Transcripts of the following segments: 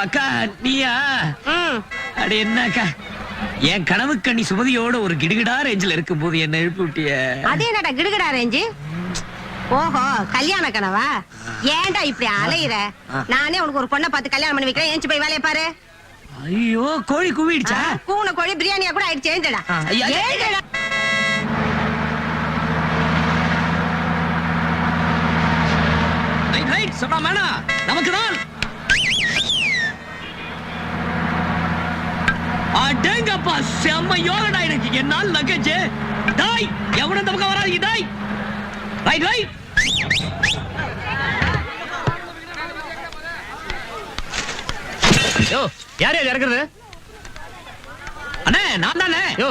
அக்கா நீயா? அடி என்ன அக்கா, என் கனவு கண்ணி சுமதியோட ஒரு கிடுகிடா ரேஞ்சில் இருக்கும் போது என்ன எழுப்பி விட்டிய? அதே என்னடா கிடுகிடா ரேஞ்சு? ஓஹோ, கல்யாண கனவா? ஏன்டா இப்படி அலையிற? நானே உனக்கு ஒரு பொண்ணை பார்த்து கல்யாணம் பண்ணி வைக்கிறேன். ஏஞ்சி போய் வேலையை பாரு. ஐயோ, கோழி கூவிடுச்சா? கூன கோழி பிரியாணியா கூட ஆயிடுச்சு. ஏஞ்சடா. சொன்னா மேனா நமக்குதான். அடேங்கப்பா, செம்ம யோகடா எனக்கு. என்னால் லக்கேஜ் டாய் எவன இந்த பக்கம் வராதீங்க டாய். Right right. யோ, யார் யார் இறக்குறது? அண்ணே நான் தானே. யோ,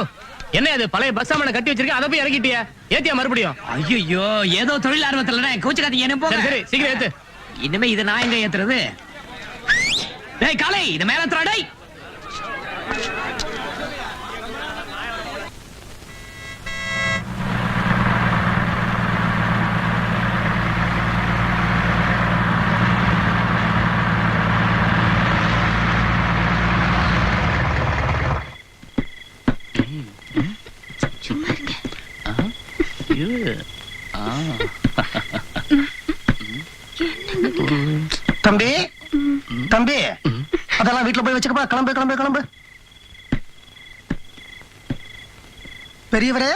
என்ன அது பழைய பஸ் சாமான கட்டி வச்சிருக்க, அதை போய் இறக்கிட்டியா? ஏத்தியா மறுபடியும்? ஐயோ, ஏதோ தொழில் ஆர்வத்துல கோச்சுக்காதீங்க. என்ன போங்க. சரி சீக்கிரம் ஏத்து. இனிமே இதை நான் எங்க ஏத்துறது? டேய் காலை, இத மேல ஏத்துறா டேய். சும்மா இருங்க. தம்பி தம்பி, அதெல்லாம் வீட்டுல போய் வச்சுக்கப்பா. கிளம்பு கிளம்பு கிளம்பு. பெரியவரே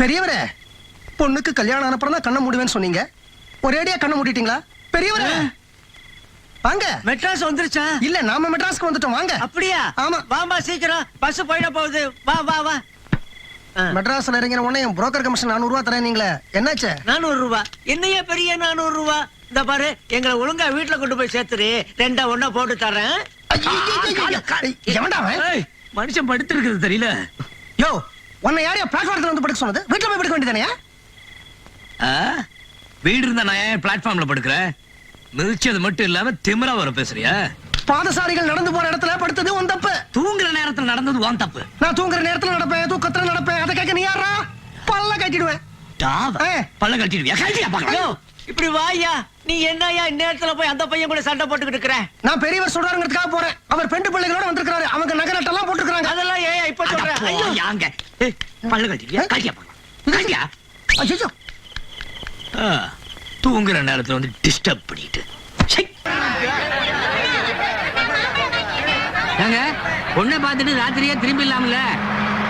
பெரியவரே, பொண்ணுக்கு கல்யாணம் அனுப்புறதா கண்ணை மூடுவேன்னு சொன்னீங்க. ஒரேடியா கண்ணை மூடிட்டீங்களா? பெரியவரே வாங்க. மெட்ராஸ் வந்துருச்சா? இல்ல, நாம மெட்ராஸ்க்கு வந்துட்டோம். வாங்க. அப்படியா? ஆமா. வாமா சீக்கிரம், பஸ் போயிட போகுது. வா வா வா. மெட்ராஸ்ல இறங்கின உடனே புரோக்கர் கமிஷன் 400 ரூபாய் தரேன். நீங்களே என்னாச்சு? 400 ரூபாய்? என்னையே பெரிய 400 ரூபாய்? இந்த பாரு, எங்களை ஒழுங்கா வீட்டுல கொண்டு போய் சேர்த்துரு. 2 ஒண்ணா போட்டு தரேன். மனுஷன் படுத்து இருக்குது தெரியல. யோ, உன்னை யாரையா பிளாட்ஃபார்ம்ல வந்து படுக்க சொன்னது? வீட்டுல போய் படுக்க வேண்டியதானே? வீடு இருந்தா நான் ஏன் பிளாட்ஃபார்ம்ல படுக்கிறேன்? மிதிச்சது மட்டும் இல்லாம திமிரா வர பேசுறியா? பாதசாரிகள் நடந்து போற இடத்துல படுத்தது உன் தப்பு. தூங்குற நேரத்துல நடந்தது உன் தப்பு. நான் தூங்குற நேரத்துல நடப்பேன், தூக்கத்துல நடப்பேன். அதை கேட்க நீ யாரா? பல்ல கட்டிடுவேன். பல்ல கட்டிடுவியா? கட்டியா பாக்கலாம். இப்படி வாயா. நீ என்னையா இந்நேரத்துல போய் அந்த பையன் கூட சண்டை போட்டுக்கிட்டு இருக்கிற? நான் பெரியவர் சொல்றாருங்கிறதுக்காக போறேன். அவர் பெண்டு பிள்ளைகளோட வந்திருக்காரு. அவங்க நகரட்டெல்லாம் போட்டுருக்காங்க. அதெல்லாம் ஏன் இப்ப சொல்றேன்? ஐயோ யாங்க. பல்ல கட்டிடுவியா? கட்டியா பாக்கலாம். கட்டியா? ஐயோ, தூங்குற நேரத்துல வந்து டிஸ்டர்ப் பண்ணிட்டு. ஏங்க, பொண்ணை பார்த்துட்டு ராத்திரியே திரும்பி இல்லாமல?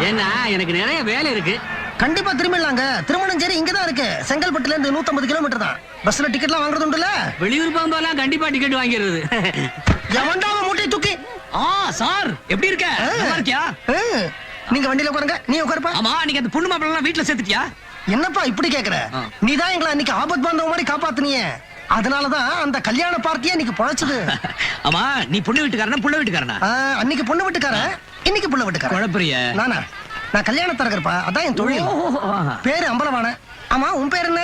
ஏன்னா எனக்கு நிறைய வேலை இருக்கு. கண்டிப்பா திரும்பிடலாங்க. திருமணம் சரி இங்கதான் இருக்கு. செங்கல்பட்டுல இருந்து 150 கிலோமீட்டர் தான். பஸ்ல டிக்கெட்லாம் வாங்குறது உண்டுல? வெளியூர் போகும்போதெல்லாம் கண்டிப்பா டிக்கெட் வாங்கிடுறது. எவன்டாவ மூட்டை தூக்கி. சார் எப்படி இருக்க? நல்லா இருக்கியா? நீங்க வண்டியில உட்காருங்க. நீ உட்காருப்பா. ஆமா, நீங்க அந்த பொண்ணு மாப்பிள்ளை வீட்டுல சேர்த்துட்டியா? என்னப்பா இப்படி கேக்குற? நீதான் எங்களை அன்னைக்கு ஆபத் பாந்தவ மாதிரி காப்பாத்துனியே. அதனாலதான் அந்த கல்யாண பார்ட்டியே இன்னைக்கு பொழைச்சது. ஆமா, நீ பொண்ணு வீட்டுக்காரனா புள்ள வீட்டுக்காரனா? அன்னைக்கு பொண்ணு வீட்டுக்காரன், இன்னைக்கு புள்ள வீட்டுக்காரன். குழப்பறிய? நானா? நான் கல்யாண தரகர்ப்பா. அதான் என் தொழில். பேரு அம்பலவான. ஆமா, உன் பேர் என்ன?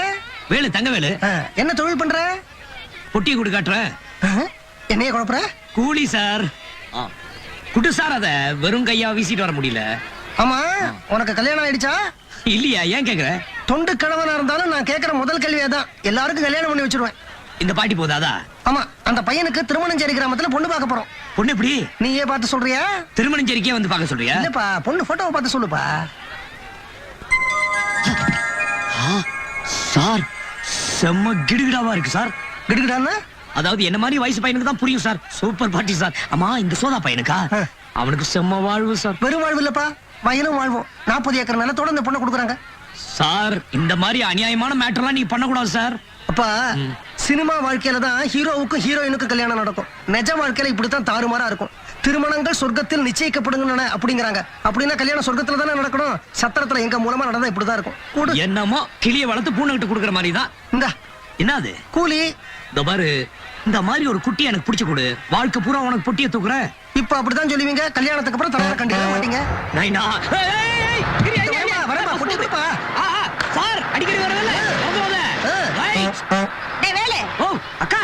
வேலு, தங்கவேலு. என்ன தொழில் பண்ற? பொட்டி குடு காட்டுறேன். என்னைய குழப்பற? கூலி சார். குடு சார், அத வெறும் கையா வீசிட்டு வர முடியல. ஆமா, உனக்கு கல்யாணம் ஆயிடுச்சா? இல்லையா? ஏன் கேக்குற? தொண்டு கணவனா இருந்தாலும் நான் கேக்குற முதல் கேள்வியே தான். எல்லாருக்கும் கல்யாணம் பண்ணி வச்சிருவேன். இந்த பாட்டி போதாதா? ஆமா, அந்த பையனுக்கு திருமணஞ்சேரி கிராமத்துல பொண்ணு பார்க்க போறோம். பொண்ணு எப்படி? நீயே பார்த்து சொல்றியா? திருமணஞ்சேரிக்கே வந்து பார்க்க சொல்றியா? இல்லப்பா, பொண்ணு போட்டோவை பார்த்து சொல்லுப்பா. சார், செம்ம கிடுகிடாவா இருக்கு சார். கிடுகிடான்னா? அதாவது என்ன மாதிரி வயசு பையனுக்கு தான் புரியும் சார். சூப்பர் பாட்டி சார். ஆமா, இந்த சோதா பையனுக்கா? அவனுக்கு செம்ம வாழ்வு சார். வெறும் வாழ்வு இல்லப்பா, வயலும் வாழ்வோம். 40 ஏக்கர் நிலத்தோட இந்த பொண்ணை கொடுக்குறாங்க சார். இந்த மாதிரி அநியாயமான மேட்டர்லாம் நீங்க பண்ணக்கூடாது சார். அப்பா, சினிமா வாழ்க்கையில தான் ஹீரோவுக்கும் ஹீரோயினுக்கும் கல்யாணம் நடக்கும். நிஜ வாழ்க்கையில இப்படித்தான் தாறுமாறா இருக்கும். திருமணங்கள் சொர்க்கத்தில் நிச்சயிக்கப்படுங்க அப்படிங்கிறாங்க. அப்படின்னா கல்யாணம் சொர்க்கத்துல தானே நடக்கணும். சத்திரத்துல எங்க மூலமா நடந்தா இப்படிதான் இருக்கும். என்னமோ கிளிய வளர்த்து பூனை கிட்ட கொடுக்குற மாதிரி தான். இந்த என்னது கூலி? இந்த பாரு, இந்த மாதிரி ஒரு குட்டி எனக்கு பிடிச்சு கொடு. வாழ்க்கை பூரா உனக்கு பொட்டியை தூக்குற. இப்ப அப்படிதான் சொல்லுவீங்க. கல்யாணத்துக்கு அப்புறம் தர கண்டிப்பா மாட்டீங்க. சார், அடிக்கடி வரல. டேய் வேலு. ஓ அக்கா,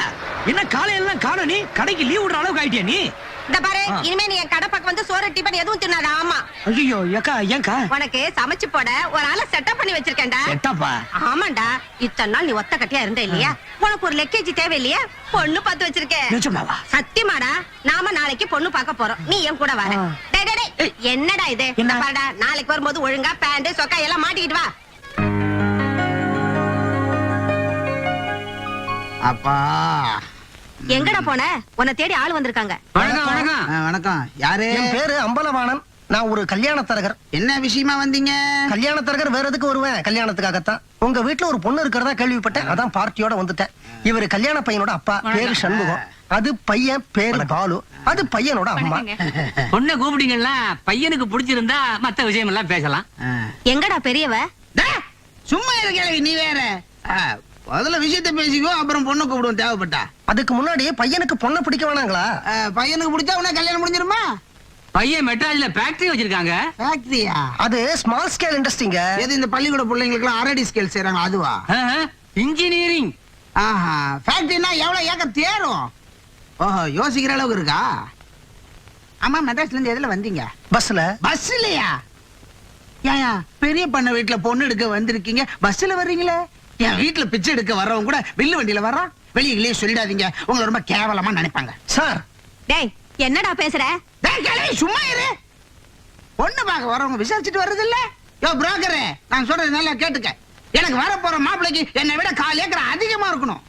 என்ன காலையில காணோம்? நீ கடைக்கு லீவ் விடுற அளவுக்கு ஆயிட்டியா நீ? இந்த பாரு இனிமே நீ என் கடை பக்கம் வந்து சோறு டிபன் எதுவும் தின்னாத. ஆமா ஐயோ ஏக்கா ஏன்க்கா உனக்கு சமைச்சு போட ஒரு ஆளை செட்டப் பண்ணி வச்சிருக்கேன்டா. செட்டப்பா ஆமாண்டா, இத்தனை நாள் நீ ஒத்த கட்டியா இருந்த இல்லையா, உனக்கு ஒரு லக்கேஜ் தேவை இல்லையா, பொண்ணு பார்த்து வச்சிருக்கேன். நிஜமாவா? சத்தியமாடா, நாம நாளைக்கு பொண்ணு பார்க்க போறோம், நீ என் கூட வர. டேய், டேய், டேய், என்னடா இது? என்ன? இந்த பாருடா, நாளைக்கு வரும்போது ஒழுங்கா பேண்ட் சொக்கா எல்லாம் மாட்டிக்கிட்டு வா. அப்பா எங்கடா போன? உன்னை தேடி ஆள் வந்திருக்காங்க. வணக்கம் வணக்கம். வணக்கம். யாரு? என் பேரு அம்பலவாணன். நான் ஒரு கல்யாண தரகர். என்ன விஷயமா வந்தீங்க? கல்யாண தரகர் வேற எதுக்கு வருவேன்? கல்யாணத்துக்காகத்தான். உங்க வீட்டுல ஒரு பொண்ணு இருக்கிறதா கேள்விப்பட்டேன், அதான் பார்ட்டியோட வந்துட்டேன். இவரு கல்யாண பையனோட அப்பா, பேரு சண்முகம். அது பையன் பேரு பாலு, அது பையனோட அம்மா. பொண்ணை கூப்பிட்டீங்கன்னா பையனுக்கு பிடிச்சிருந்தா மத்த விஷயம் எல்லாம் பேசலாம். எங்கடா பெரியவ? டேய், சும்மா இருக்க கேள்வி நீ வேற. முதல்ல விஷயத்தை பேசிக்கோ, அப்புறம் பொண்ணு கூப்பிடுவோம் தேவைப்பட்டா. அதுக்கு முன்னாடி பையனுக்கு பொண்ணை பிடிக்க வேணாங்களா? பையனுக்கு பிடிச்சா உடனே கல்யாணம் முடிஞ்சிருமா? பையன் மெட்ராஸ்ல ஃபேக்டரி வச்சிருக்காங்க. ஃபேக்டரியா? அது ஸ்மால் ஸ்கேல் இண்டஸ்ட்ரிங்க. எது இந்த பள்ளிக்கூட பிள்ளைங்களுக்கு எல்லாம் அரடி ஸ்கேல் செய்றாங்க அதுவா? இன்ஜினியரிங். ஆஹா, ஃபேக்டரினா எவ்வளவு ஏக்கர் தேரும்? ஓஹோ, யோசிக்கிற அளவுக்கு இருக்கா? ஆமா, மெட்ராஸ்ல இருந்து எதுல வந்தீங்க? பஸ்ல. பஸ் இல்லையா? ஏயா பெரிய பண்ண வீட்டுல பொண்ணு எடுக்க வந்திருக்கீங்க, பஸ்ல வர்றீங்களே? என் வீட்டுல பிச்சை எடுக்க வர்றவங்க கூட வில்லு வண்டியில வர்றான். வெளியிலேயே சொல்லிடாதீங்க, உங்களை ரொம்ப கேவலமா நினைப்பாங்க. சார், டேய், என்னடா பேசுற? டேய் கிழவி, சும்மா இரு. பொண்ணு பார்க்க வரவங்க விசாரிச்சுட்டு வர்றது இல்ல? யோ புரோக்கரே, நான் சொல்றது நல்லா கேட்டுக்க. எனக்கு வர போற மாப்பிளைக்கு என்னை விட 4 ஏக்கர் அதிகமா இருக்கணும்.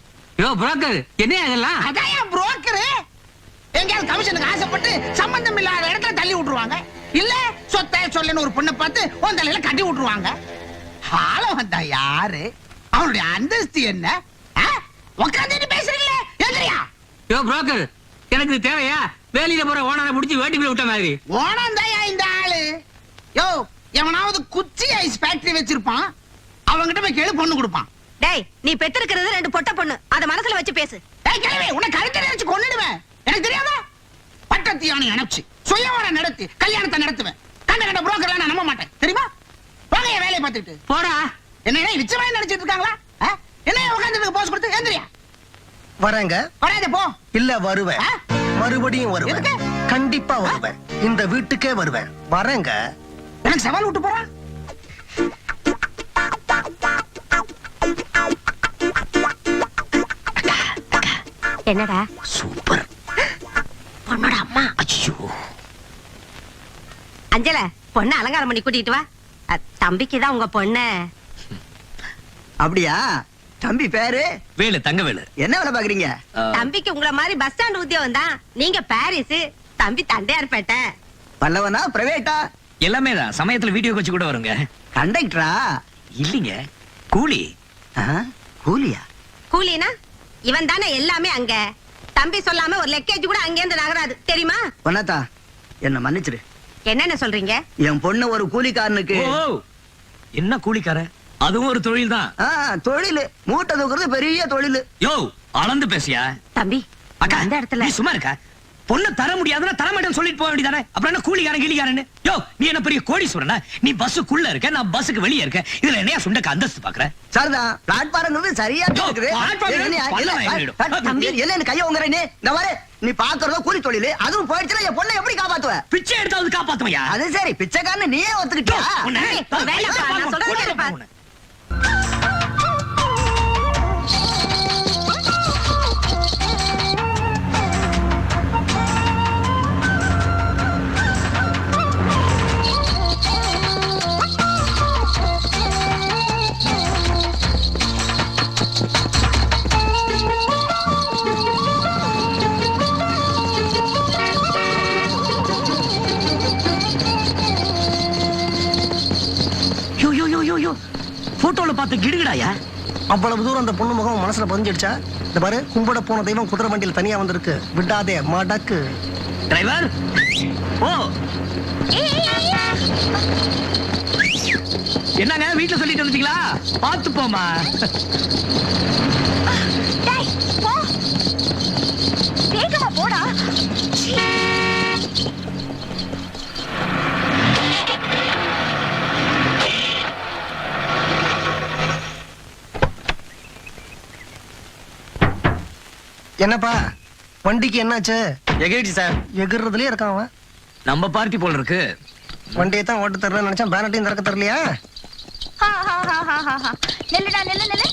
யோ புரோக்கர், என்ன இதெல்லாம்? அதான் என் புரோக்கரு. எங்கேயாவது கமிஷனுக்கு ஆசைப்பட்டு சம்பந்தம் இல்லாத இடத்துல தள்ளி விட்டுருவாங்க. இல்ல சொத்தை சொல்லுன்னு ஒரு பொண்ணை பார்த்து உன் தலையில கட்டி விட்டுருவாங்க. ஆள வந்தா யாரு? அவனுடைய அந்தஸ்து என்ன? உட்காந்துட்டு பேசுறீங்களே, எதிரியா? யோ புரோக்கர், எனக்கு இது தேவையா? வேலையில போற ஓனரை முடிச்சு வேட்டிக்குள்ள விட்ட மாதிரி. ஓனந்தாயா இந்த ஆளு? யோ, எவனாவது குச்சி ஐஸ் ஃபேக்டரி வச்சிருப்பான், அவங்கிட்ட போய் கேளு, பொண்ணு கொடுப்பான். டேய், நீ பெத்திருக்கிறது 2 பொட்ட பொண்ணு, அத மனசுல வச்சு பேசு. டேய் கிழவி, உன்னை கழுத்தை நினைச்சு கொன்னுடுவேன். எனக்கு தெரியாதா? பட்டத்து யானை அணைச்சு சுயவரம் நடத்தி கல்யாணத்தை நடத்துவேன். கண்ட புரோக்கர்லாம் நான் நம்ப மாட்டேன், தெரியுமா? போங்க என் வேலையை பார்த்துட்டு. போடா. என்ன நிச்சயமா நினைச்சிட்டு இருக்காங்களா? என்ன உட்காந்துட்டு போஸ் கொடுத்து எந்திரியா? வரேங்க. வராதே போ. இல்ல வருவேன், மறுபடியும் வருவேன், எதுக்கு? கண்டிப்பா வருவேன், இந்த வீட்டுக்கே வருவேன். வரேங்க. எனக்கு சவால் விட்டு போறான். என்னடா? சூப்பர். பொண்ணோட அம்மா. ஐயோ, அஞ்சல, பொண்ணு அலங்காரம் பண்ணி கூட்டிட்டு வா. தம்பிக்கு தான் உங்க பொண்ணு. அப்படியா? தம்பி பேரு? வேலு, தங்க வேலு. என்ன வேலை பாக்குறீங்க? தம்பிக்கு உங்கள மாதிரி பஸ் ஸ்டாண்ட் உத்தியோகம் தான். நீங்க பாரிஸ், தம்பி தண்டையார்பேட்டை. பல்லவனா பிரைவேட்டா? எல்லாமே தான். சமயத்துல வீடியோ கோச்சு கூட வருங்க. கண்டக்டரா? இல்லீங்க, கூலி. கூலியா? கூலினா இவன் தானே எல்லாமே அங்க. தம்பி சொல்லாம ஒரு லக்கேஜ் கூட அங்க இருந்து நகராது, தெரியுமா? பொண்ணாத்தா, என்ன மன்னிச்சிரு. என்னென்ன சொல்றீங்க? என் பொண்ணு ஒரு கூலிக்காரனுக்கு. ஓ, என்ன கூலிக்கார? அதுவும் ஒரு தொழில் தான். தொழில் மூட்டை தூக்குறது பெரிய தொழில். யோ, அளந்து பேசியா? தம்பி, அக்கா, அந்த இடத்துல நீ சும்மா இருக்கா? பொண்ணு தர முடியாதுன்னா தர மாட்டேன்னு சொல்லிட்டு போக வேண்டியதானே? அப்புறம் என்ன கூலிக்காரன் கிளிக்காரன்னு? யோ, நீ என்ன பெரிய கோடீஸ்வரனா? நீ பஸ்ஸுக்குள்ள இருக்க, நான் பஸ்ஸுக்கு வெளியே இருக்கேன். இதுல என்னையா சுண்டக்க அந்தஸ்து பாக்குற? சரிதான், பிளாட்பார்ம்ங்கிறது சரியா யோ, இருக்குது. பிளாட்பார்ம் இல்லையா? பல்ல இல்ல, வாங்கிடும். தம்பி, என்ன என்ன கைய உங்கற நீ? இந்த பாரு, நீ பாக்குறதோ கூலி தொழில், அதுவும் போயிடுச்சுன்னா என் பொண்ணை எப்படி காப்பாத்துவ? பிச்சை எடுத்தாவது காப்பாத்துவையா? அது சரி, பிச்சைக்காரன்னு நீயே ஒத்துக்கிட்டியா? வேலைப்பா, நான் சொல்றதை கேளுப்பா. போட்டோல பார்த்த கிடுகிடாயா? அவ்வளவு தூரம் அந்த பொண்ணு முகம் மனசுல பதிஞ்சிடுச்சா? இந்த பாரு, கும்பிட போன தெய்வம் குதிரை வண்டியில் தனியா வந்திருக்கு, விடாதே மடக்கு. டிரைவர், ஓ. என்னங்க வீட்டுல சொல்லிட்டு வந்துட்டீங்களா? பார்த்து போமா. டேய், போ. வேகமா போடா. என்னப்பா, வண்டிக்கு என்னாச்சு? எகேடி சார் எகிர்றதுலயே இருக்கான் அவன். நம்ம பார்ட்டி போல இருக்கு. வண்டியை தான் ஓட்டு தரலன்னு நினைச்சேன், பேனட்டையும் திறக்க தரலையா? நில்லுடா நில்லு.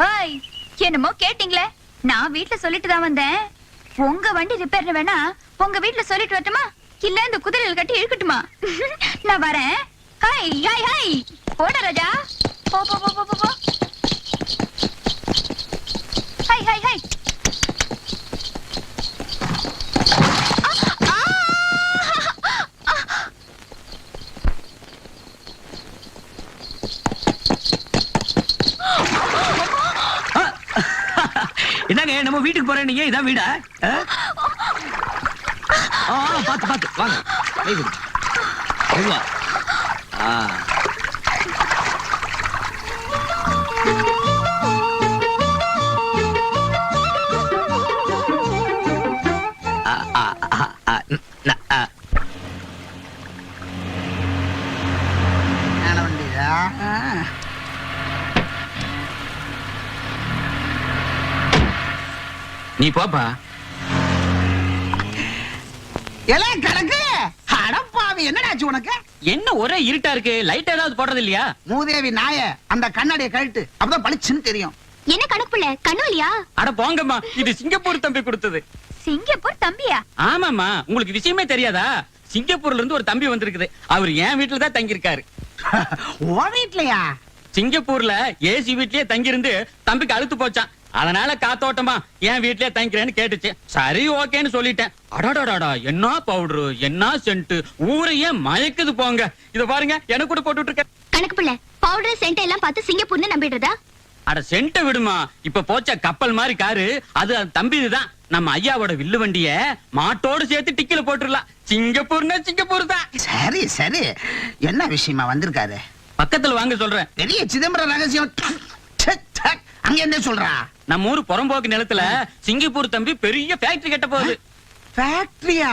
ஓய், என்னமோ கேட்டீங்களே, நான் வீட்ல சொல்லிட்டு தான் வந்தேன். உங்க வண்டி ரிப்பேர் வேணா உங்க வீட்ல சொல்லிட்டு வரட்டுமா, இல்ல இந்த குதிரையில் கட்டி இழுக்கட்டுமா? நான் வரேன். ஹாய் ஹாய் ஹாய், போட ராஜா, போ போ போ போ போ. Hi hi hi. என்னங்க நம்ம வீட்டுக்கு போறேன், நீங்க இதான் வீடா? பாத்து பாத்து வாங்க. மெதுவா. நீ போப்பா. எல்லாம் கணக்கு அடப்பாவி, என்னடாச்சு உனக்கு? என்ன ஒரே இருட்டா இருக்கு, லைட் ஏதாவது போடுறது இல்லையா? மூதேவி நாய, அந்த கண்ணாடியை கழட்டு, அப்பதான் பளிச்சுன்னு தெரியும். என்ன கணக்கு பிள்ளை, கண்ணு இல்லையா? அட போங்கம்மா, இது சிங்கப்பூர் தம்பி கொடுத்தது. சிங்கப்பூர் தம்பியா? ஆமாமா, உங்களுக்கு விஷயமே தெரியாதா? சிங்கப்பூர்ல இருந்து ஒரு தம்பி வந்திருக்குது. அவர் என் வீட்டுல தான் தங்கி இருக்காரு. உன் வீட்லயா? சிங்கப்பூர்ல ஏசி வீட்லயே தங்கி இருந்து தம்பிக்கு அழுத்து போச்சான். அதனால காத்தோட்டமா என் வீட்லயே தங்கிக்கிறேன்னு கேட்டுச்சு. சரி ஓகேன்னு சொல்லிட்டேன். அடாடாடா, என்ன பவுடரு, என்ன சென்ட், ஊரையே மயக்குது போங்க. இத பாருங்க, எனக்கு கூட போட்டுட்டு இருக்க. கணக்கு பிள்ளை, பவுடர் சென்ட் எல்லாம் பார்த்து சிங்கப்பூர்னு நம்பிடுறதா? அட சென்ட விடுமா, இப்ப போச்ச கப்பல் மாதிரி காரு அது தம்பி தான். நம்ம ஐயாவோட வில்லு வண்டிய மாட்டோடு சேர்த்து டிக்கில போட்டுடலாம். சிங்கப்பூர்னா சிங்கப்பூர் தான். சரி சரி, என்ன விஷயமா வந்திருக்காரு? பக்கத்துல வாங்க சொல்றேன். பெரிய சிதம்பரம் ரகசியம். ச்சே, ச்சே. அங்க என்ன சொல்றா? நம்ம ஊரு புறம்போக்கு நிலத்துல சிங்கப்பூர் தம்பி பெரிய ஃபேக்டரி கட்ட போகுது. ஃபேக்டரியா?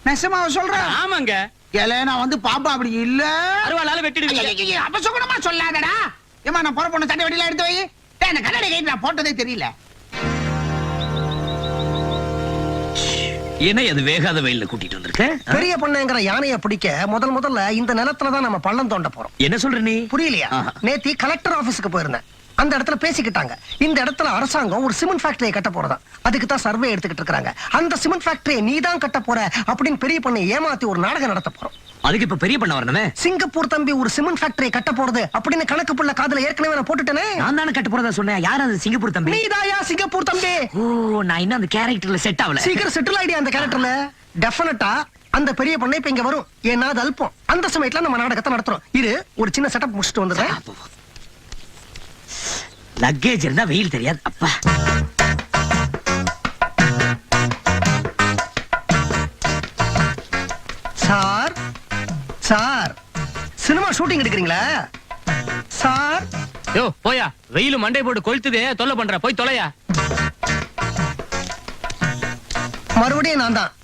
நெசமாவ சொல்ற? ஆமாங்க. ஏலே, நான் வந்து பாப்பா அப்படி இல்ல. அருவாளால வெட்டிடுவீங்க. அபசகுணமா சொல்லாதடா. ஏமா, நான் போற பொண்ணு சட்டை வெடியில எடுத்து வை. டேய், அந்த கண்ணாடி கைட்டு நான் போட்டதே தெரியல. என்ன அது வேகாத வெயில்ல கூட்டிட்டு வந்திருக்க? பெரிய பொண்ணுங்கிற யானையை பிடிக்க முதல்ல இந்த நிலத்துலதான் நம்ம பள்ளம் தோண்ட போறோம். என்ன சொல்ற நீ? புரியலையா? நேத்தி கலெக்டர் ஆபீஸ்க்கு போயிருந்தேன். அந்த இடத்துல பேசிக்கிட்டாங்க. இந்த இடத்துல அரசாங்கம் ஒரு சிமெண்ட் ஃபேக்டரியை கட்ட போறதா. அதுக்கு தான் சர்வே எடுத்துக்கிட்டு இருக்காங்க. அந்த சிமெண்ட் ஃபேக்டரியை நீ தான் கட்ட போற அப்படின்னு பெரிய பொண்ணை ஏமாத்தி ஒரு நாடகம் நடத்த போறோம். அதுக்கு இப்ப பெரிய பண்ண வரணுமே. சிங்கப்பூர் தம்பி ஒரு சிமெண்ட் ஃபேக்டரியை கட்ட போறது அப்படின்னு கணக்கு புள்ள காதுல ஏற்கனவே நான் போட்டுட்டேனே. நான் தானே கட்ட போறதா சொன்னேன். யார் அது சிங்கப்பூர் தம்பி? நீதாயா சிங்கப்பூர் தம்பி? ஓ, நான் இன்னும் அந்த கேரக்டர்ல செட் ஆகல. சீக்கிரம் செட்டில் ஆயிடியா அந்த கேரக்டர்ல. டெஃபினட்டா அந்த பெரிய பொண்ணை இப்ப இங்க வரும். ஏன்னா அது அல்பம். அந்த சமயத்துல நம்ம நாடகத்தை நடத்துறோம். இது ஒரு சின்ன செட்டப் முடிச்சுட்டு வந்துடுறேன். லக்கேஜ் இருந்தா வெயில் தெரியாது. அப்பா, சார் சார், சினிமா ஷூட்டிங் எடுக்கிறீங்களா சார்? யோ போயா, வெயிலு மண்டை போட்டு கொளுத்துதே, தொல்லை பண்ற, போய் தொலையா. மறுபடியும் நான் தான்.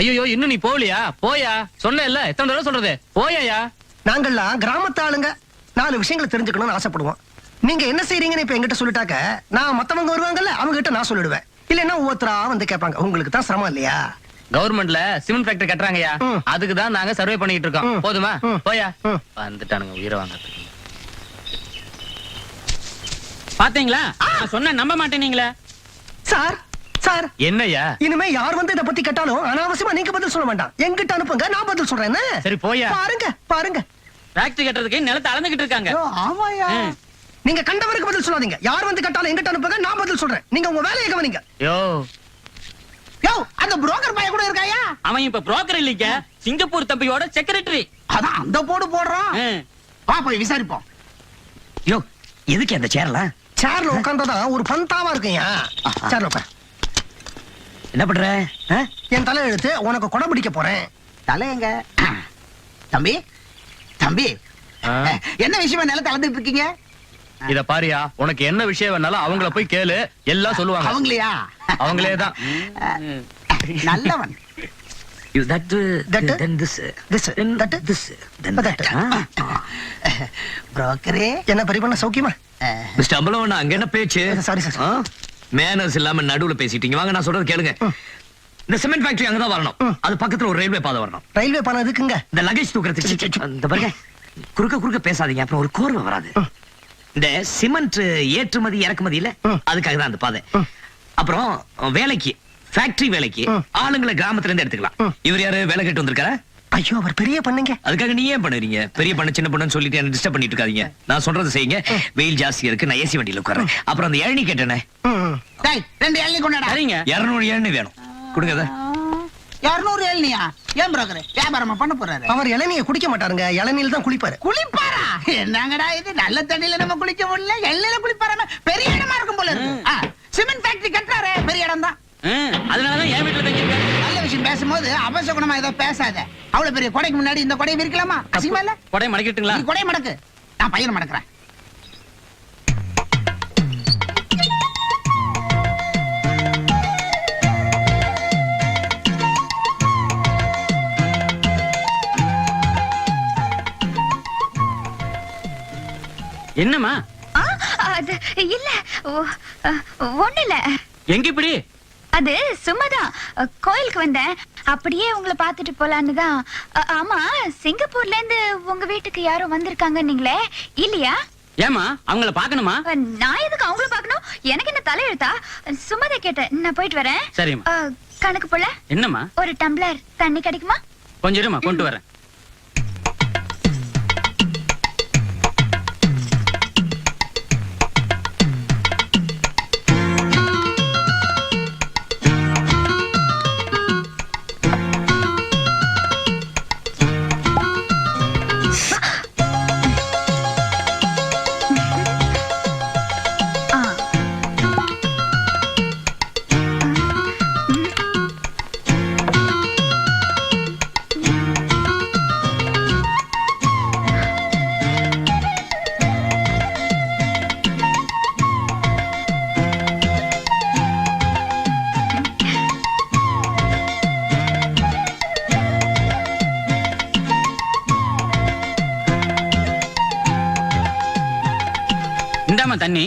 ஐயோ, இன்னும் நீ போகலையா? போயா, சொன்ன இல்ல, எத்தனை தடவை சொல்றது, போயா. நாங்கெல்லாம் கிராமத்து ஆளுங்க, 4 விஷயங்களை தெரிஞ்சுக்கணும்னு ஆசைப்படுவோம். நீங்க என்ன செய்றீங்கன்னு இப்ப என்கிட்ட சொல்லிட்டாக்க, நான் மத்தவங்க வருவாங்கல்ல, அவங்க கிட்ட நான் சொல்லிடுவேன். இல்லன்னா ஒவ்வொருத்தரா வந்து கேட்பாங்க. உங்களுக்கு தான் சிரமம் இல்லையா? கவர்மெண்ட்ல சிமெண்ட் ஃபேக்டரி கட்டுறாங்கயா, அதுக்கு தான் நாங்க சர்வே பண்ணிட்டு இருக்கோம். போதுமா? போயா. வந்துட்டானுங்க உயிரை வாங்க. பாத்தீங்களா, நான் சொன்ன நம்ப மாட்டேனீங்களே. சார் சார், என்னய்யா? இனிமே யார் வந்து இத பத்தி கேட்டாலும் அனாவசியமா நீங்க பதில் சொல்ல வேண்டாம். என்கிட்ட அனுப்புங்க, நான் பதில் சொல்றேன். என்ன? சரி போயா. பாருங்க பாருங்க, ஃபேக்டரி கட்டுறதுக்கு நிலத்தை அளந்துகிட்டு இருக்காங்க. ஆமாயா. நீங்க கண்டவருக்கு பதில் சொல்லாதீங்க. யார் வந்து கேட்டாலும் என்கிட்ட அனுப்புங்க, நான் பதில் சொல்றேன். நீங்க உங்க வேலையை கவனிங்க. யோ யோ, அந்த புரோக்கர் பையன் கூட இருக்காயா? அவன் இப்ப புரோக்கர் இல்லைங்க, சிங்கப்பூர் தம்பியோட செக்ரட்டரி. அதான் அந்த போடு போடுறான். வா போய் விசாரிப்போம். யோ, எதுக்கு அந்த சேர்லாம்? சேர்ல உட்கார்ந்ததான் ஒரு பந்தாவா இருக்குயா. சேர்ல உட்கார். என்ன பண்ற? என் தலை எடுத்து உனக்கு கொடை பிடிக்க போறேன். தலை எங்க? தம்பி தம்பி, என்ன விஷயமா நிலத்தை அளந்துட்டு இருக்கீங்க? இத பாரியா, உனக்கு என்ன விஷயம் வேணாலும் அவங்கள போய் கேளு, எல்லாம் சொல்லுவாங்க. அவங்களையா? அவங்களே தான். நல்லவன். You that, then this, then that, this, then that. புரோக்கரே, என்ன பரிபண்ண சௌக்கியமா? மிஸ்டர் அம்பலவன், அங்க என்ன பேச்சு? Sorry sir. மேனர்ஸ் இல்லாம நடுவுல பேசிட்டீங்க. வாங்க நான் சொல்றது கேளுங்க. இந்த சிமெண்ட் ஃபேக்டரி அங்கதான் வரணும். அது பக்கத்துல ஒரு ரயில்வே பாதை வரணும். ரயில்வே பாலம் எதுக்குங்க? இந்த லகேஜ் தூக்குறதுக்கு. இந்த பாருங்க, குறுக்க பேசாதீங்க, அப்புறம் ஒரு கோர்வை வராது. இந்த சிமெண்ட் ஏற்றுமதி இறக்குமதி இல்ல, அதுக்காக தான் அந்த பாதை. அப்புறம் வேலைக்கு, ஃபேக்டரி வேலைக்கு ஆளுங்களை கிராமத்துல இருந்து எடுத்துக்கலாம். இவர் யாரு வேலை கேட்டு வந்திருக்காரா? ஐயோ, அவர் பெரிய பண்ணுங்க. அதுக்காக நீ ஏன் பண்ணுறீங்க? பெரிய பண்ண சின்ன பண்ணு சொல்லிட்டு என்ன டிஸ்டர்ப் பண்ணிட்டு இருக்காதீங்க. நான் சொல்றது செய்யுங்க. வெயில் ஜாஸ்தியா இருக்கு, நான் ஏசி வண்டியில உட்கார்றேன். அப்புறம் அந்த இளநீ கேட்டேனே, டேய் 2 இளநீ கொண்டாடா. சரிங்க. 200 இளநீ வேணும், கொடுங்க அதை. 200 இளநியா? ஏன் புரோக்கர் வியாபாரமா பண்ண போறாரு? அவர் இளநியை குடிக்க மாட்டாருங்க, இளநியில் தான் குளிப்பாரு. குளிப்பாரா? என்னங்கடா இது, நல்ல தண்ணியில நம்ம குளிக்க முடியல, எல்லையில குளிப்பாரா? பெரிய இடமா இருக்கும் போல இருக்கு. சிமெண்ட் ஃபேக்டரி கட்டுறாரு, பெரிய இடம் தான். அதனாலதான் என் வீட்டுல தங்கியிருக்காரு. நல்ல விஷயம் பேசும்போது அபசகுணமா ஏதோ பேசாத. அவ்வளவு பெரிய கொடைக்கு முன்னாடி இந்த கொடையை விரிக்கலாமா? அசிங்கமா இல்ல? கொடை மடக்கிட்டுங்களா? நீ கொடையை மடக்கு, நான் பையனை மடக்குறேன். என்னம்மா? அது இல்ல, ஒண்ணு இல்ல. எங்க இப்படி? அது சும்மாதான் கோயிலுக்கு வந்தேன், அப்படியே உங்களை பார்த்துட்டு போலான்னு தான். ஆமா, சிங்கப்பூர்ல இருந்து உங்க வீட்டுக்கு யாரோ வந்திருக்காங்க நீங்களே, இல்லையா? ஏமா அவங்கள பாக்கணுமா? நான் எதுக்கு அவங்கள பார்க்கணும்? எனக்கு என்ன தலையெழுத்தா? சும்மாதான் கேட்டேன். நான் போயிட்டு வரேன். சரிம்மா. கணக்கு போல என்னம்மா? ஒரு டம்ளர் தண்ணி கிடைக்குமா? கொஞ்சம் இருமா, கொண்டு வரேன். இந்தாம்மா தண்ணி.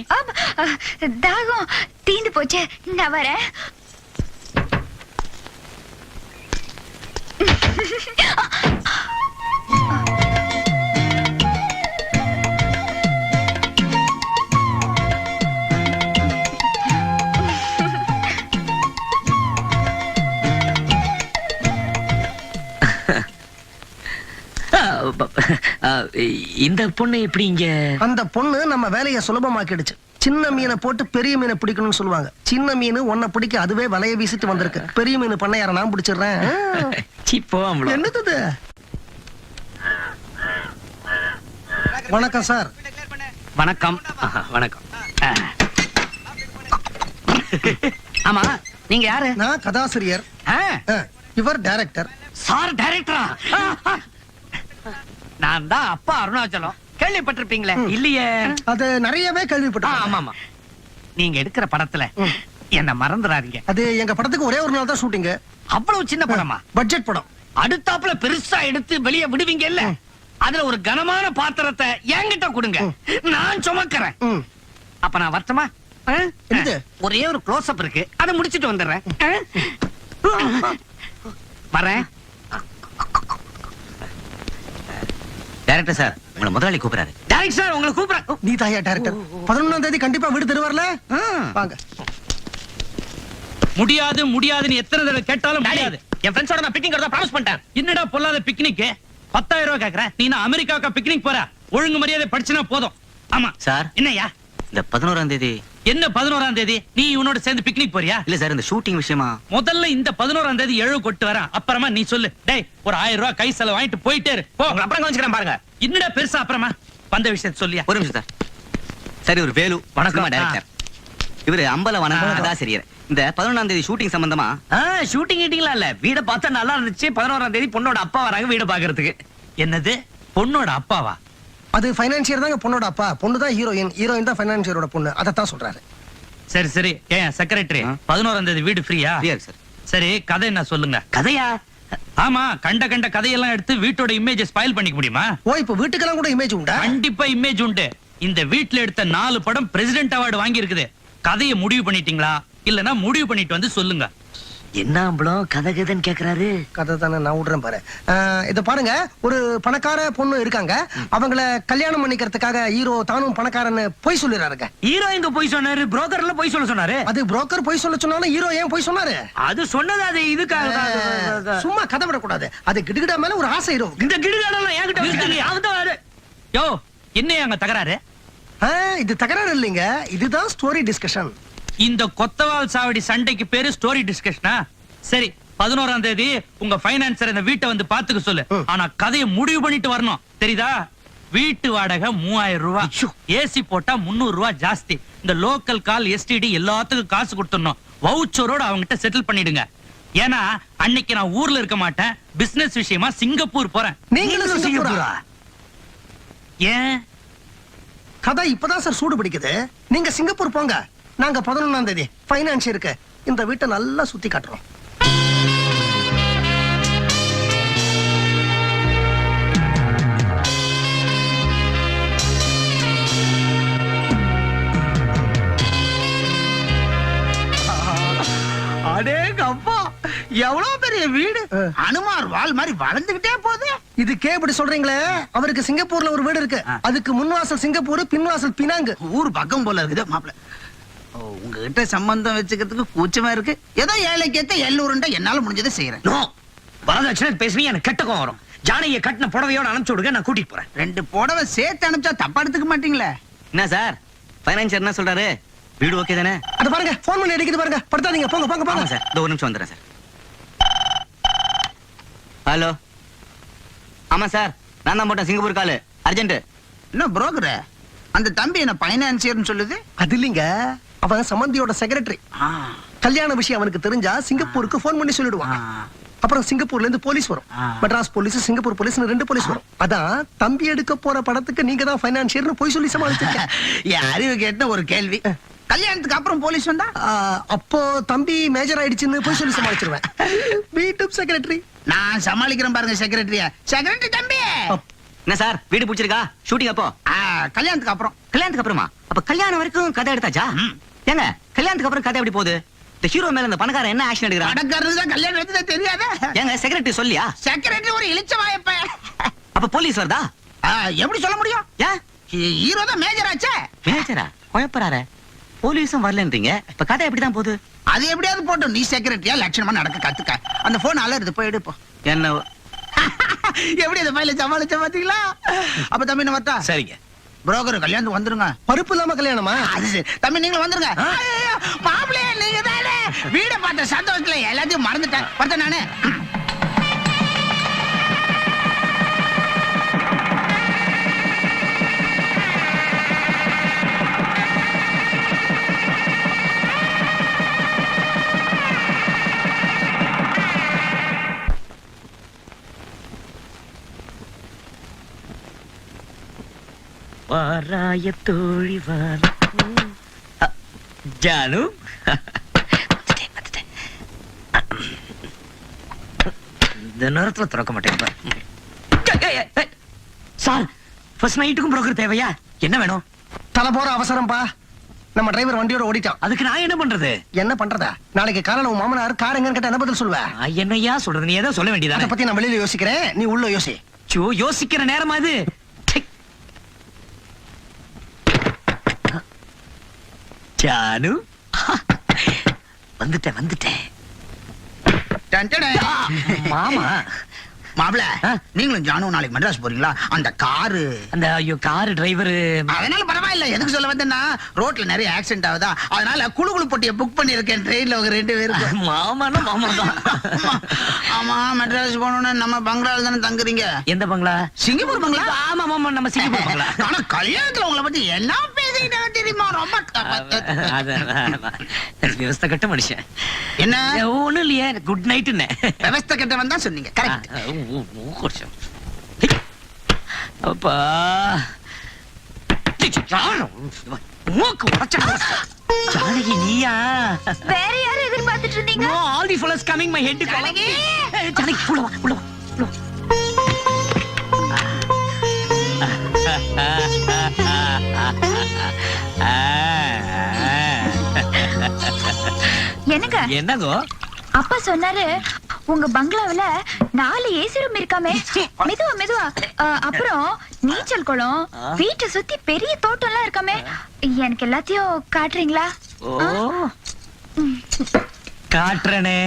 தாகம் தீந்து போச்சு, நான் வரேன். இந்த பொண்ணு எப்படி இங்க? அந்த பொண்ணு நம்ம வேலையை சுலபமாக்கிடுச்சு. சின்ன மீனை போட்டு பெரிய மீனை பிடிக்கணும்னு சொல்லுவாங்க. சின்ன மீன் ஒன்ன பிடிக்க அதுவே வலைய வீசிட்டு வந்திருக்கு. பெரிய மீன் பண்ணையார நான் பிடிச்சிடுறேன். என்னது இது? வணக்கம் சார். வணக்கம். வணக்கம். ஆமா, நீங்க யாரு? நான் கதாசிரியர், இவர் டைரக்டர். சார் டைரக்டரா? நான் தான் அப்பா அருணாச்சலம். கேள்விப்பட்டிருப்பீங்களே? இல்லையே. அது நிறையவே கேள்விப்பட்டேன். ஆமா, நீங்க எடுக்கிற படத்துல என்ன மறந்துடாதீங்க. அது எங்க படத்துக்கு ஒரே ஒரு நாள் தான் ஷூட்டிங். அவ்வளவு சின்ன படமா? பட்ஜெட் படம். அடுத்தாப்புல பெருசா எடுத்து வெளியே விடுவீங்க இல்ல, அதுல ஒரு கனமான பாத்திரத்தை என்கிட்ட கொடுங்க, நான் சுமக்கிறேன். அப்ப நான் வரட்டுமா? ஒரே ஒரு க்ளோஸ் அப் இருக்கு, அதை முடிச்சிட்டு வந்துடுறேன். வரேன். டைரக்டர் சார், உங்களை முதலாளி கூப்பிடுறாரு. டைரக்டர் சார், உங்களை கூப்பிடுறேன். நீ தாயா டைரக்டர்? 11ஆம் தேதி கண்டிப்பா வீடு தருவார்ல? வாங்க. முடியாது முடியாதுன்னு எத்தனை தடவை கேட்டாலும் முடியாது. என் ஃப்ரெண்ட்ஸோட நான் பிக்னிக் வரதா ப்ராமிஸ் பண்ணிட்டேன். என்னடா பொல்லாத பிக்னிக்? 10,000 ரூபாய் கேக்குற? நீ நான் அமெரிக்காவுக்கு பிக்னிக் போற? ஒழுங்கு மரியாதை படிச்சுனா போதும். ஆமா சார். என்னய்யா? இந்த 11ஆம் தேதி. என்ன 11ஆம் தேதி? நீ உன்னோட சேர்ந்து பிக்னிக் போறியா? இல்ல சார், இந்த ஷூட்டிங் விஷயமா. முதல்ல இந்த 11ஆம் தேதி எழுவு கொட்டு வரேன், அப்புறமா நீ சொல்லு. டேய், ஒரு 1000 ரூபாய் கை செலவு வாங்கிட்டு போயிட்டே இரு. போ. அப்புறம் கவனிச்சுக்கிறேன் பாருங்க. என்னடா பெருசா அப்புறமா வந்த விஷயத்தை சொல்லியா? ஒரு நிமிஷம் சார். சரி, ஒரு வேலு. வணக்கம் டைரக்டர். இவரு அம்பலவனம் கதாசிரியர். இந்த 11ஆம் தேதி ஷூட்டிங் சம்பந்தமா. ஷூட்டிங் கீட்டிங்லாம் இல்ல, வீட பார்த்தா நல்லா இருந்துச்சு. 11ஆம் தேதி பொண்ணோட அப்பா வராங்க வீட பாக்குறதுக்கு. என்னது, பொண்ணோட அப்பாவா? அது ஃபைனான்சியர் தாங்க பொண்ணோட அப்பா. பொண்ணு தான் ஹீரோயின், ஹீரோயின் தான் ஃபைனான்சியரோட பொண்ணு. அதத்தான் சொல்றாரு. சரி சரி. ஏன் செக்ரட்டரி, 11ஆம் தேதி வீடு ஃப்ரீயா? சார். சரி, கதை என்ன சொல்லுங்க. கதையா? ஆமா, கண்ட கதையெல்லாம் எடுத்து வீட்டோட இமேஜ் ஸ்பாயில் பண்ணிக்க முடியுமா? ஓ, இப்ப வீட்டுக்கெல்லாம் கூட இமேஜ் உண்டா? கண்டிப்பா இமேஜ் உண்டு. இந்த வீட்ல எடுத்த 4 படம் பிரசிடென்ட் அவார்டு வாங்கி இருக்குது. கதையை முடிவு பண்ணிட்டீங்களா இல்லனா முடிவு பண்ணிட்டு வந்து சொல்லுங்க. என்ன அம்பளம் கதை கதைன்னு கேக்குறாரு? கதை தானே, நான் விடுறேன் பாரு. இத பாருங்க, ஒரு பணக்கார பொண்ணு இருக்காங்க. அவங்கள கல்யாணம் பண்ணிக்கிறதுக்காக ஹீரோ தானும் பணக்காரன்னு பொய் சொல்லிடுறாருங்க. ஹீரோ எங்க போய் சொன்னாரு? புரோக்கர்ல போய் சொல்ல சொன்னாரு. அது புரோக்கர் பொய் சொல்ல சொன்னாலும் ஹீரோ ஏன் பொய் சொன்னாரு? அது சொன்னது அது இதுக்காக. சும்மா கதை விடக்கூடாது. அது கிடுகிடா மேல ஒரு ஆசை ஹீரோ. இந்த கிடுகாடெல்லாம் என்கிட்ட வச்சுக்கீங்க. அவன் வர. யோ என்ன அங்க தகராறு? இது தகராறு இல்லைங்க, இதுதான் ஸ்டோரி டிஸ்கஷன். இந்த கொத்தவால் சாவடி சண்டைக்கு பேரு ஸ்டோரி டிஸ்கஷனா? சரி, 11ஆம் தேதி உங்க பைனான்சர் இந்த வீட்டை வந்து பாத்துக்க சொல்லு. ஆனா கதையை முடிவு பண்ணிட்டு வரணும், தெரியுதா? வீட்டு வாடகை 3000 ரூபாய், ஏசி போட்டா 300 ரூபாய் ஜாஸ்தி. இந்த லோக்கல் கால் எஸ்டிடி எல்லாத்துக்கும் காசு கொடுத்துடணும். வவுச்சரோட அவங்கிட்ட செட்டில் பண்ணிடுங்க. ஏன்னா அன்னைக்கு நான் ஊர்ல இருக்க மாட்டேன், பிசினஸ் விஷயமா சிங்கப்பூர் போறேன். நீங்களும் சிங்கப்பூரா? ஏன்? கதை இப்பதான் சார் சூடு பிடிக்குது. நீங்க சிங்கப்பூர் போங்க, நாங்க 11ஆம் தேதி பைனான்சியருக்கு இந்த வீட்டை நல்லா சுத்தி காட்டுறோம். அடேங்க அப்பா, எவ்வளவு பெரிய வீடு! அனுமார் வால் மாதிரி வளர்ந்துகிட்டே போகுது. இதுக்கே இப்படி சொல்றீங்களே, அவருக்கு சிங்கப்பூர்ல ஒரு வீடு இருக்கு. அதுக்கு முன்வாசல் சிங்கப்பூர், பின்வாசல் பினாங்கு. ஊர் பக்கம் போல இருக்குது மாப்பிள்ள. உங்ககிட்ட சம்பந்தம் வச்சுக்கிறதுக்கு கூச்சமா இருக்கு. ஏதோ ஏழைக்கேத்த எல்லூருண்டா என்னால முடிஞ்சதை செய்யறேன். நோ, வரதட்சணை பேசுறீங்க, எனக்கு கெட்டகம் வரும். ஜானகியை கட்டின புடவையோட அனுப்பிச்சு விடுங்க, நான் கூட்டிட்டு போறேன். 2 புடவை சேர்த்து அனுப்பிச்சா தப்பா எடுத்துக்க மாட்டீங்களே? என்ன சார் பைனான்சியர் என்ன சொல்றாரு? வீடு ஓகே தானே? அது பாருங்க, போன் பண்ணி அடிக்குது பாருங்க. படுத்தாதீங்க, போங்க போங்க போங்க. சார் இந்த ஒரு நிமிஷம் வந்துடுறேன் சார். ஹலோ, ஆமா சார், நான் தான் போட்டேன் சிங்கப்பூர் காலு, அர்ஜென்ட். என்ன புரோக்கர், அந்த தம்பி என்ன பைனான்சியர்னு சொல்லுது? அது இல்லைங்க, அவன் சம்பந்தியோட செக்ரட்டரி. கல்யாண விஷயம் அவனுக்கு தெரிஞ்சா சிங்கப்பூருக்கு போன் பண்ணி சொல்லிடுவான். அப்புறம் சிங்கப்பூர்ல இருந்து போலீஸ் வரும். Madras police, Singapore police, 2 police வரும். அதான் தம்பி எடுக்க போற படத்துக்கு நீங்க தான் பைனான்சியர்னு போய் சொல்லி சமாளிச்சிருக்க. என் அறிவு கேட்ட ஒரு கேள்வி, கல்யாணத்துக்கு அப்புறம் போலீஸ் வந்தா? அப்போ தம்பி மேஜர் ஆயிடுச்சுன்னு போய் சொல்லி சமாளிச்சிருவேன். வீட்டு செக்ரட்டரி நான் சமாளிக்கிறேன் பாருங்க. செக்ரட்டரி தம்பி. என்ன சார் வீடு பிடிச்சிருக்கா? ஷூட்டிங் அப்போ? கல்யாணத்துக்கு அப்புறம். கல்யாணத்துக்கு அப்புறமா? அப்ப கல்யாணம் வரைக்கும் கதை எடுத்தாச்சா? ஏங்க கல்யாணத்துக்கு அப்புறம் கதை எப்படி போகுது? இந்த ஹீரோ மேல இந்த பணக்காரன் என்ன ஆக்ஷன் எடுக்கிறான்? பணக்காரனுக்கு தான் கல்யாணம் எடுத்ததே தெரியாத? ஏங்க செக்ரட்டரி சொல்லியா? செக்ரட்டரி ஒரு இளிச்ச வாயப்ப. அப்ப போலீஸ் வருதா? எப்படி சொல்ல முடியும்? ஏன் ஹீரோ தான் மேஜர் ஆச்சே. மேஜரா? குழப்பறாரே. போலீஸும் வரலன்றீங்க, இப்ப கதை எப்படிதான் போகுது? அது எப்படியாவது போட்டோம். நீ செக்ரட்டரியா லட்சணமா நடக்க கத்துக்க. அந்த போன் அலறுது, போய் எடுப்போம். என்ன எப்படி அந்த பையில சமாளிச்ச பாத்தீங்களா? அப்ப தம்பி என்ன வரட்டா? சரிங்க. புரோக்கர் கல்யாணத்துக்கு வந்துருங்க. பருப்பு இல்லாம கல்யாணமா? அது சரி. தம்பி நீங்களும் வந்துருங்க. மாப்பிளே நீங்க தானே. வீட பார்த்த சந்தோஷத்துல எல்லாத்தையும் மறந்துட்டேன். பார்த்தேன் நானு. வாராய தோழி வார. ஜானு இந்த நேரத்துல திறக்க மாட்டேன் சார். ஃபர்ஸ்ட் நைட்டுக்கும் புரோக்கர் தேவையா? என்ன வேணும்? தலை போற அவசரம்பா, நம்ம டிரைவர் வண்டியோட ஓடிட்டான். அதுக்கு நான் என்ன பண்றது? என்ன பண்றதா? நாளைக்கு காலையில உன் மாமனார் கார் எங்கன்னு கேட்டா என்ன பதில் சொல்லுவ? என்னையா சொல்றது? நீ ஏதோ சொல்ல அதை வேண்டியதா? பத்தி நான் வெளியில யோசிக்கிறேன், நீ உள்ள யோசி. யோசிக்கிற நேரமா இது? ஜானு வந்துட்டேன். மாமா மாப்பிள நீங்களும் ஜானு நாளைக்கு மெட்ராஸ் போறீங்களா? அந்த காரு அந்த கார் டிரைவர். அதனால பரவாயில்ல. எதுக்கு சொல்ல வந்தேன்னா ரோட்ல நிறைய ஆக்சிடென்ட் ஆகுதா, அதனால குழு பொட்டியை புக் பண்ணிருக்கேன். ட்ரெயின்ல ஒரு 2 பேருக்கு. மாமானா மாமா தான். ஆமா, மெட்ராஸ் போகணும்னு நம்ம பங்களால தானே தங்குறீங்க. எந்த பங்களா? சிங்கப்பூர் பங்களா? ஆமா மாமா, நம்ம சிங்கப்பூர் பங்களா. ஆனா கல்யாணத்துல உங்களை பத்தி என்ன பேசிக்கிட்டாங்க தெரியுமா? ரொம்ப விவஸ்தை கட்ட மனுஷன். என்ன ஒண்ணும் இல்லையே, குட் நைட். விவஸ்தை கட்டவன் தான் சொன்னீங்க. கரெக்ட். அப்பா ஜானகி நீயா? வேற யாரும் எதிர்பார்த்துட்டு இருந்தீங்க? All the fellows coming my head. Janaki உள்ள வா, உள்ள வா. என்னங்க என்னங்கோ அப்பா சொன்னாரு உங்க பங்களாவுல 4 ஏசி ரூம் இருக்காமே. மெதுவா மெதுவா. அப்புறம் நீச்சல் குளம், வீட்டை சுத்தி பெரிய தோட்டம் எல்லாம் இருக்காமே. எனக்கு எல்லாத்தையும் காட்டுறீங்களா? ஓ காட்டுறனே.